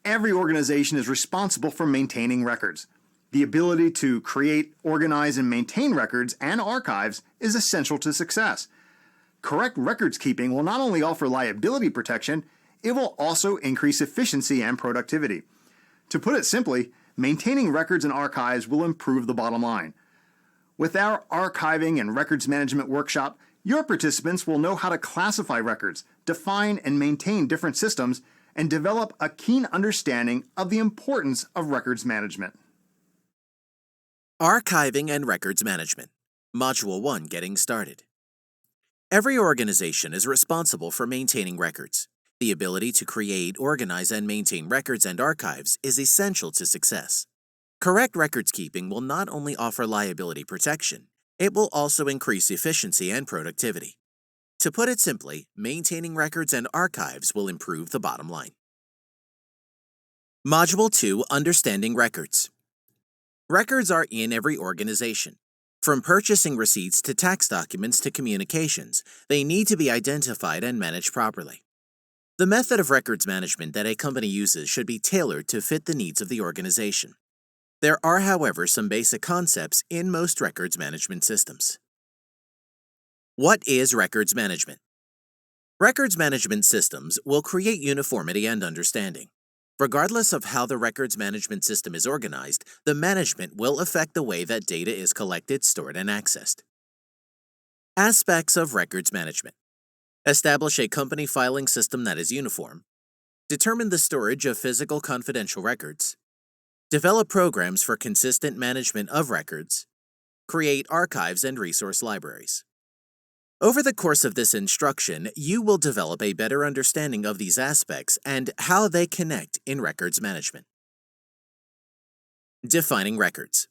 Every organization is responsible for maintaining records. The ability to create, organize, and maintain records and archives is essential to success. Correct records keeping will not only offer liability protection, it will also increase efficiency and productivity. To put it simply, maintaining records and archives will improve the bottom line. With our archiving and records management workshop, your participants will know how to classify records, define and maintain different systems, and develop a keen understanding of the importance of records management. Archiving and Records Management. Module 1, Getting Started. Every organization is responsible for maintaining records. The ability to create, organize, and maintain records and archives is essential to success. Correct records keeping will not only offer liability protection, it will also increase efficiency and productivity. To put it simply, maintaining records and archives will improve the bottom line. Module 2, Understanding Records. Records are in every organization. From purchasing receipts to tax documents to communications, they need to be identified and managed properly. The method of records management that a company uses should be tailored to fit the needs of the organization. There are, however, some basic concepts in most records management systems. What is records management? Records management systems will create uniformity and understanding. Regardless of how the records management system is organized, the management will affect the way that data is collected, stored, and accessed. Aspects of records management. Establish a company filing system that is uniform. Determine the storage of physical confidential records. Develop programs for consistent management of records. Create archives and resource libraries. Over the course of this instruction, you will develop a better understanding of these aspects and how they connect in records management. Defining records.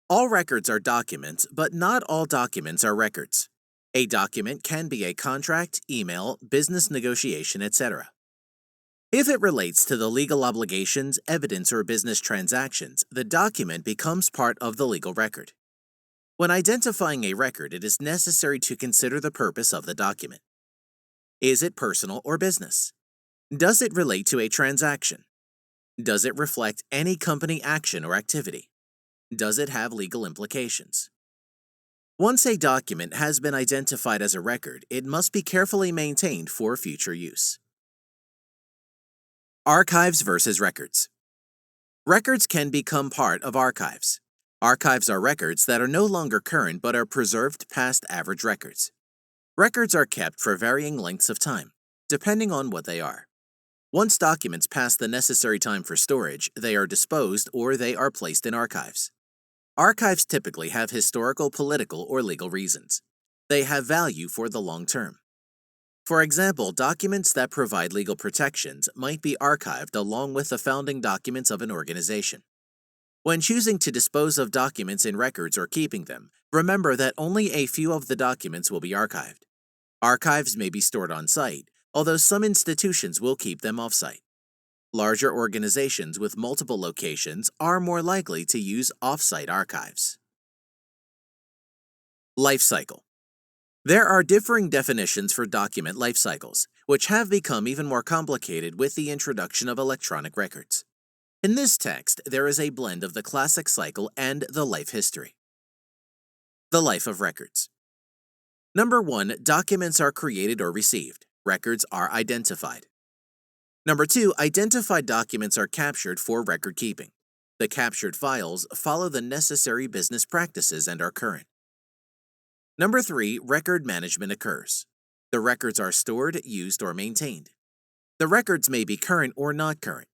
All records are documents, but not all documents are records. A document can be a contract, email, business negotiation, etc. If it relates to the legal obligations, evidence, or business transactions, the document becomes part of the legal record. When identifying a record, it is necessary to consider the purpose of the document. Is it personal or business? Does it relate to a transaction? Does it reflect any company action or activity? Does it have legal implications? Once a document has been identified as a record, it must be carefully maintained for future use. Archives versus records. Records can become part of archives. Archives are records that are no longer current but are preserved past average records. Records are kept for varying lengths of time, depending on what they are. Once documents pass the necessary time for storage, they are disposed or they are placed in archives. Archives typically have historical, political, or legal reasons. They have value for the long term. For example, documents that provide legal protections might be archived along with the founding documents of an organization. When choosing to dispose of documents in records or keeping them, remember that only a few of the documents will be archived. Archives may be stored on-site, although some institutions will keep them off-site. Larger organizations with multiple locations are more likely to use off-site archives. Life cycle. There are differing definitions for document life cycles, which have become even more complicated with the introduction of electronic records. In this text, there is a blend of the classic cycle and the life history. The life of records. Number 1, documents are created or received. Records are identified. Number 2, identified documents are captured for record keeping. The captured files follow the necessary business practices and are current. Number 3, record management occurs. The records are stored, used, or maintained. The records may be current or not current.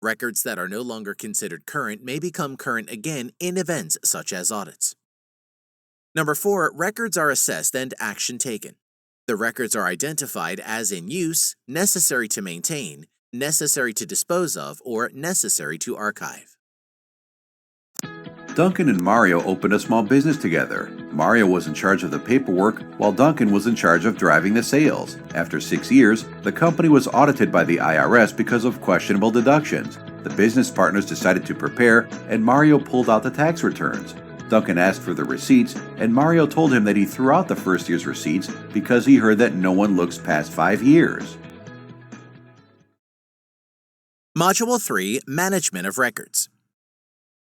Records that are no longer considered current may become current again in events such as audits. Number 4, records are assessed and action taken. The records are identified as in use, necessary to maintain, necessary to dispose of, or necessary to archive. Duncan and Mario opened a small business together. Mario was in charge of the paperwork, while Duncan was in charge of driving the sales. After 6 years, the company was audited by the IRS because of questionable deductions. The business partners decided to prepare, and Mario pulled out the tax returns. Duncan asked for the receipts, and Mario told him that he threw out the first year's receipts because he heard that no one looks past 5 years. Module 3, Management of Records.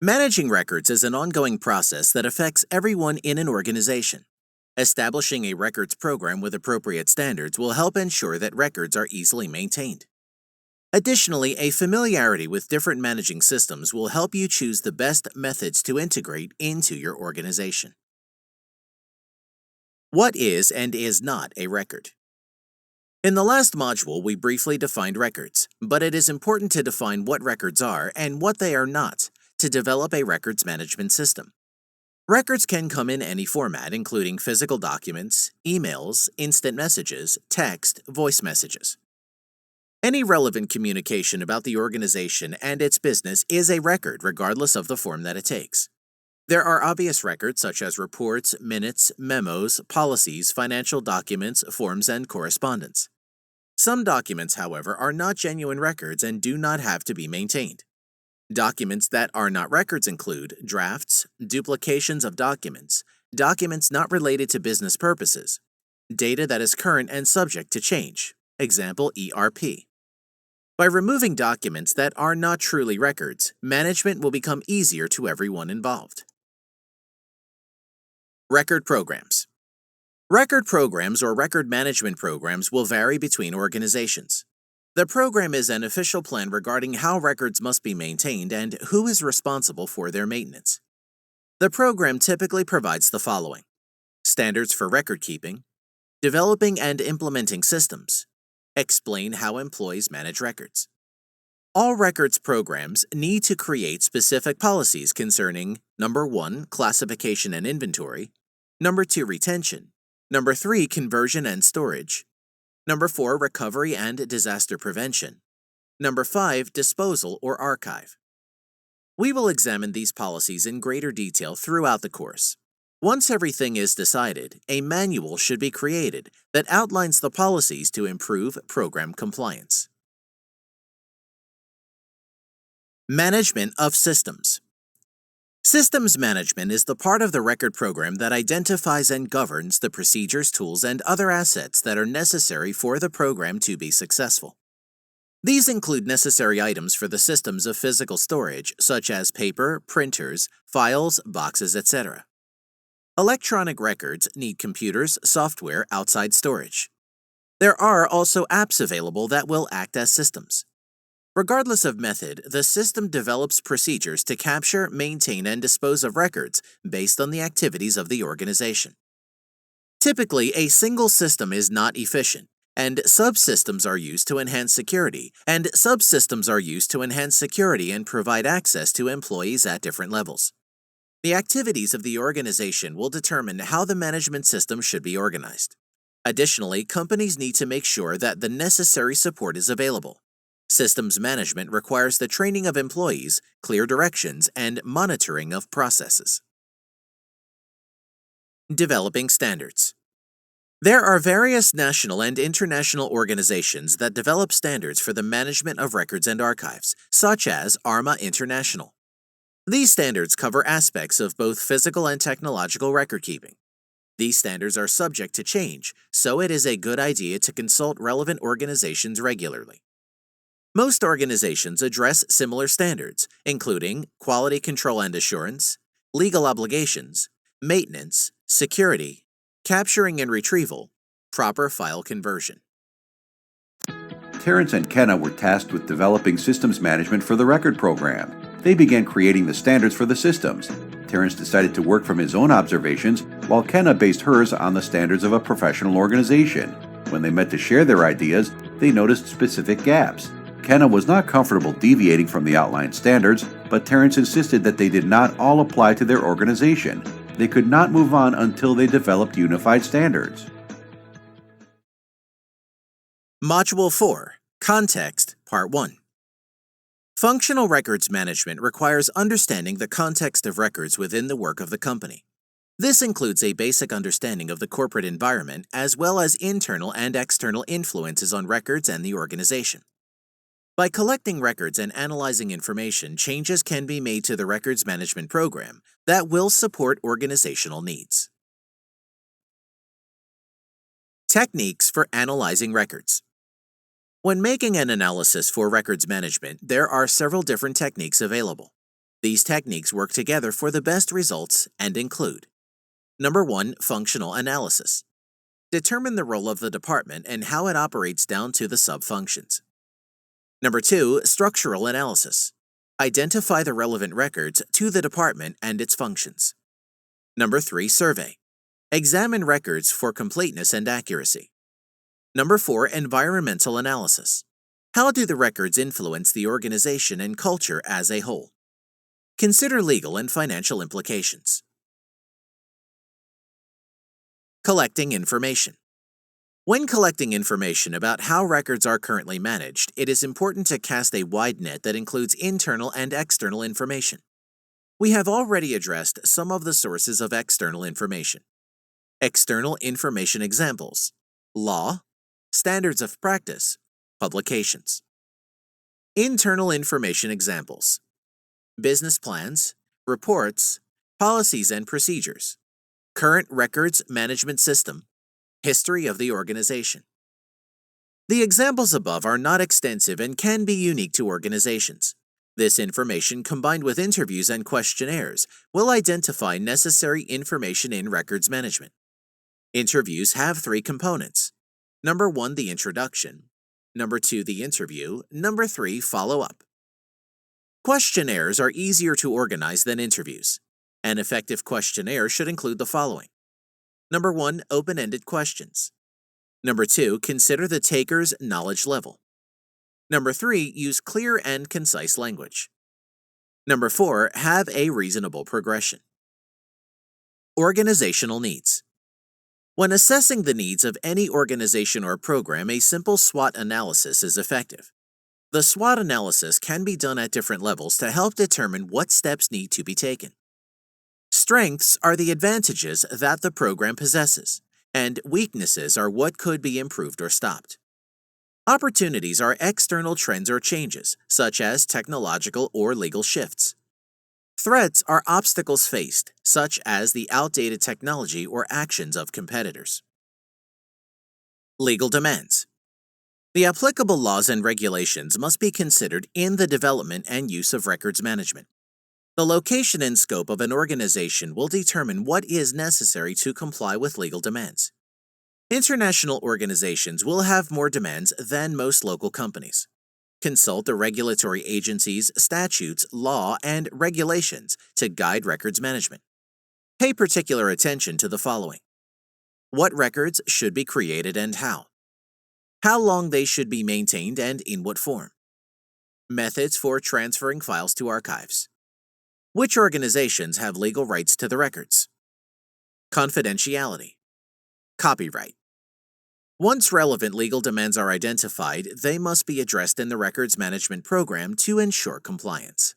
Managing records is an ongoing process that affects everyone in an organization. Establishing a records program with appropriate standards will help ensure that records are easily maintained. Additionally, a familiarity with different managing systems will help you choose the best methods to integrate into your organization. What is and is not a record? In the last module, we briefly defined records, but it is important to define what records are and what they are not to develop a records management system. Records can come in any format, including physical documents, emails, instant messages, text, voice messages. Any relevant communication about the organization and its business is a record, regardless of the form that it takes. There are obvious records such as reports, minutes, memos, policies, financial documents, forms, and correspondence. Some documents, however, are not genuine records and do not have to be maintained. Documents that are not records include drafts, duplications of documents, documents not related to business purposes, data that is current and subject to change, example ERP. By removing documents that are not truly records, management will become easier to everyone involved. Record programs. Record programs or record management programs will vary between organizations. The program is an official plan regarding how records must be maintained and who is responsible for their maintenance. The program typically provides the following: standards for record keeping, developing and implementing systems, explain how employees manage records. All records programs need to create specific policies concerning number 1, classification and inventory, number 2, retention, number 3, conversion and storage, number 4, recovery and disaster prevention, number 5, disposal or archive. We will examine these policies in greater detail throughout the course. Once everything is decided, a manual should be created that outlines the policies to improve program compliance. Management of systems. Systems management is the part of the record program that identifies and governs the procedures, tools, and other assets that are necessary for the program to be successful. These include necessary items for the systems of physical storage, such as paper, printers, files, boxes, etc. Electronic records need computers, software, outside storage. There are also apps available that will act as systems. Regardless of method, the system develops procedures to capture, maintain, and dispose of records based on the activities of the organization. Typically, a single system is not efficient, and subsystems are used to enhance security, and provide access to employees at different levels. The activities of the organization will determine how the management system should be organized. Additionally, companies need to make sure that the necessary support is available. Systems management requires the training of employees, clear directions, and monitoring of processes. Developing standards. There are various national and international organizations that develop standards for the management of records and archives, such as ARMA International. These standards cover aspects of both physical and technological record keeping. These standards are subject to change, so it is a good idea to consult relevant organizations regularly. Most organizations address similar standards, including quality control and assurance, legal obligations, maintenance, security, capturing and retrieval, proper file conversion. Terrence and Kenna were tasked with developing systems management for the record program. They began creating the standards for the systems. Terrence decided to work from his own observations, while Kenna based hers on the standards of a professional organization. When they met to share their ideas, they noticed specific gaps. Kenna was not comfortable deviating from the outlined standards, but Terrence insisted that they did not all apply to their organization. They could not move on until they developed unified standards. Module 4, Context, Part 1. Functional records management requires understanding the context of records within the work of the company. This includes a basic understanding of the corporate environment as well as internal and external influences on records and the organization. By collecting records and analyzing information, changes can be made to the records management program that will support organizational needs. Techniques for analyzing records. When making an analysis for records management, there are several different techniques available. These techniques work together for the best results and include: Number 1, functional analysis. Determine the role of the department and how it operates down to the sub-functions. Number 2, structural analysis. Identify the relevant records to the department and its functions. Number 3, survey. Examine records for completeness and accuracy. Number 4, environmental analysis. How do the records influence the organization and culture as a whole? Consider legal and financial implications. Collecting information. When collecting information about how records are currently managed, it is important to cast a wide net that includes internal and external information. We have already addressed some of the sources of external information. External information examples: law, standards of practice, publications. Internal information examples: business plans, reports, policies and procedures, current records management system, history of the organization. The examples above are not extensive and can be unique to organizations. This information, combined with interviews and questionnaires, will identify necessary information in records management. Interviews have 3 components. Number 1, the introduction. Number 2, the interview. Number 3, follow-up. Questionnaires are easier to organize than interviews. An effective questionnaire should include the following. Number 1, open-ended questions. Number 2, consider the taker's knowledge level. Number 3, use clear and concise language. Number 4, have a reasonable progression. Organizational needs. When assessing the needs of any organization or program, a simple SWOT analysis is effective. The SWOT analysis can be done at different levels to help determine what steps need to be taken. Strengths are the advantages that the program possesses, and weaknesses are what could be improved or stopped. Opportunities are external trends or changes, such as technological or legal shifts. Threats are obstacles faced, such as the outdated technology or actions of competitors. Legal demands. The applicable laws and regulations must be considered in the development and use of records management. The location and scope of an organization will determine what is necessary to comply with legal demands. International organizations will have more demands than most local companies. Consult the regulatory agencies, statutes, law, and regulations to guide records management. Pay particular attention to the following: what records should be created and how long they should be maintained and in what form, methods for transferring files to archives, which organizations have legal rights to the records, confidentiality, copyright. Once relevant legal demands are identified, they must be addressed in the records management program to ensure compliance.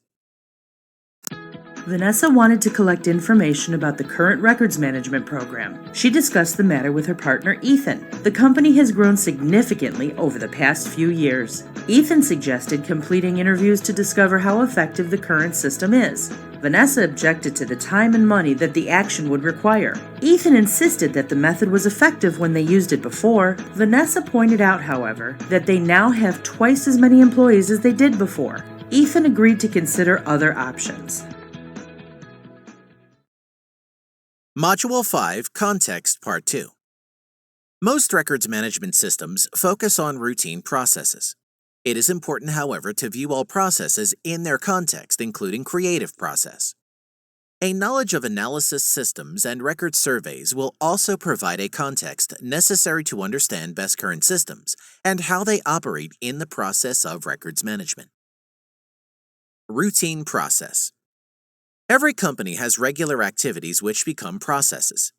Vanessa wanted to collect information about the current records management program. She discussed the matter with her partner, Ethan. The company has grown significantly over the past few years. Ethan suggested completing interviews to discover how effective the current system is. Vanessa objected to the time and money that the action would require. Ethan insisted that the method was effective when they used it before. Vanessa pointed out, however, that they now have twice as many employees as they did before. Ethan agreed to consider other options. Module 5, Context Part 2. Most records management systems focus on routine processes. It is important, however, to view all processes in their context, including creative process. A knowledge of analysis systems and record surveys will also provide a context necessary to understand best current systems and how they operate in the process of records management. Routine process. Every company has regular activities which become processes.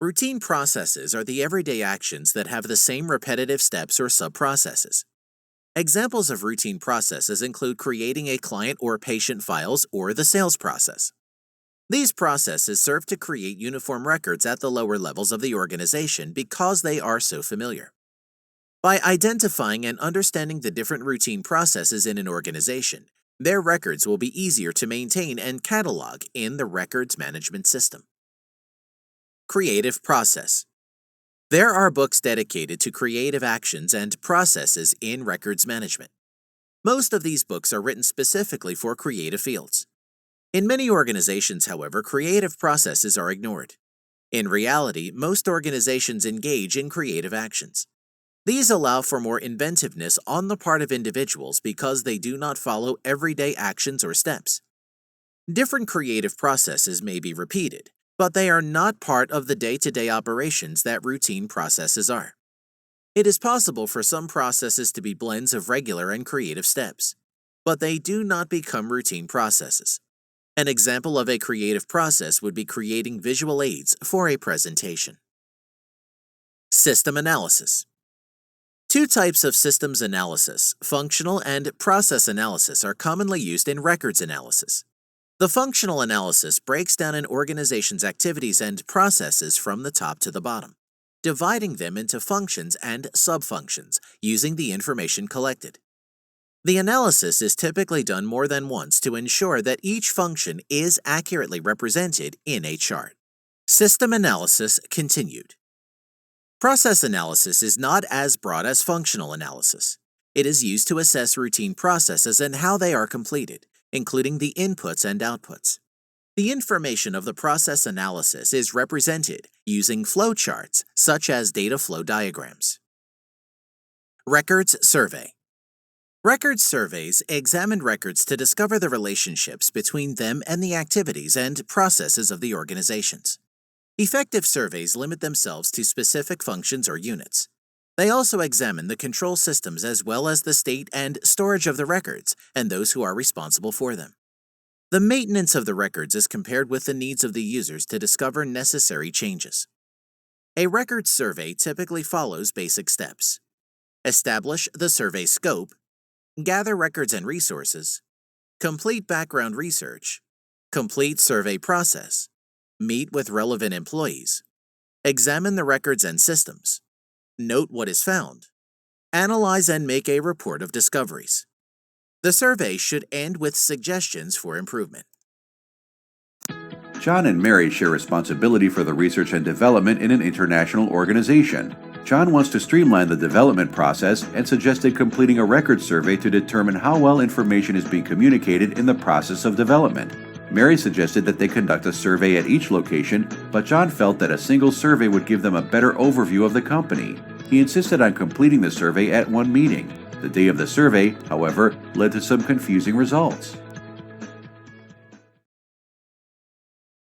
Routine processes are the everyday actions that have the same repetitive steps or sub-processes. Examples of routine processes include creating a client or patient files or the sales process. These processes serve to create uniform records at the lower levels of the organization because they are so familiar. By identifying and understanding the different routine processes in an organization, their records will be easier to maintain and catalog in the records management system. Creative process. There are books dedicated to creative actions and processes in records management. Most of these books are written specifically for creative fields. In many organizations, however, creative processes are ignored. In reality, most organizations engage in creative actions. These allow for more inventiveness on the part of individuals because they do not follow everyday actions or steps. Different creative processes may be repeated, but they are not part of the day-to-day operations that routine processes are. It is possible for some processes to be blends of regular and creative steps, but they do not become routine processes. An example of a creative process would be creating visual aids for a presentation. System analysis. Two types of systems analysis, functional and process analysis, are commonly used in records analysis. The functional analysis breaks down an organization's activities and processes from the top to the bottom, dividing them into functions and subfunctions using the information collected. The analysis is typically done more than once to ensure that each function is accurately represented in a chart. System analysis continued. Process analysis is not as broad as functional analysis. It is used to assess routine processes and how they are completed, including the inputs and outputs. The information of the process analysis is represented using flowcharts such as data flow diagrams. Records survey. Records surveys examine records to discover the relationships between them and the activities and processes of the organizations. Effective surveys limit themselves to specific functions or units. They also examine the control systems as well as the state and storage of the records and those who are responsible for them. The maintenance of the records is compared with the needs of the users to discover necessary changes. A records survey typically follows basic steps. Establish the survey scope, gather records and resources, complete background research, complete survey process, meet with relevant employees, examine the records and systems, note what is found, analyze and make a report of discoveries. The survey should end with suggestions for improvement. John and Mary share responsibility for the research and development in an international organization. John wants to streamline the development process and suggested completing a record survey to determine how well information is being communicated in the process of development. Mary suggested that they conduct a survey at each location, but John felt that a single survey would give them a better overview of the company. He insisted on completing the survey at one meeting. The day of the survey, however, led to some confusing results.